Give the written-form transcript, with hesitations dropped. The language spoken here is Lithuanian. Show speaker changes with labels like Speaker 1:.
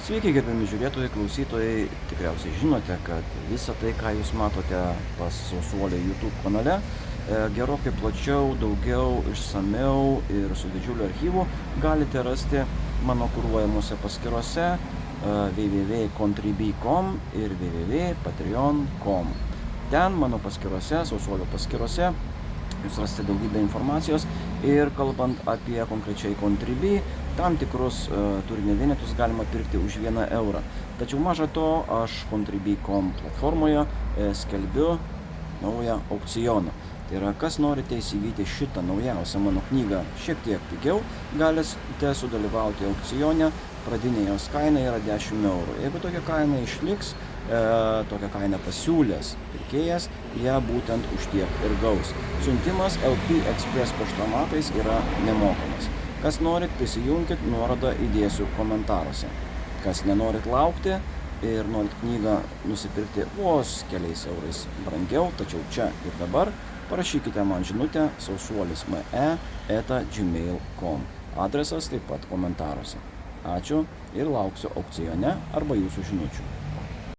Speaker 1: Sveiki, gerbiami žiūrėtojai, klausytojai. Tikriausiai žinote, kad visą tai, ką jūs matote pas Sausuolį YouTube kanale, gerokai plačiau, daugiau, išsamiau ir su didžiuliu archyvu galite rasti mano kuruojamuose paskyrose www.contribui.com ir www.patreon.com. Ten mano paskyrose, Sausuolio paskyrose, jūs rasite daugybę informacijos ir kalbant apie konkrečiai Contribui, tam tikrus turinio vienetus galima pirkti už 1 eurą. Tačiau maža to, aš Contribui.com platformoje skelbiu naują aukcioną. Tai yra, kas norite įsigyti šitą naujausią mano knygą šiek tiek pigiau, galite sudalyvauti aukcione. Pradinė jos kaina yra 10 eurų. Jeigu tokia kaina išliks, tokią kainą pasiūlės pirkėjas, ją būtent už tiek ir gaus. Siuntimas LP Express paštomatais yra nemokamas. Kas norit, prisijunkit, nuorodą įdėsiu komentaruose. Kas nenorit laukti ir norit knygą nusipirkti vos keliais eurais brangiau, tačiau čia ir dabar, parašykite man žinutę sausuolisme@gmail.com. Adresas taip pat komentaruose. Ačiū ir lauksiu aukcione arba jūsų žinučių.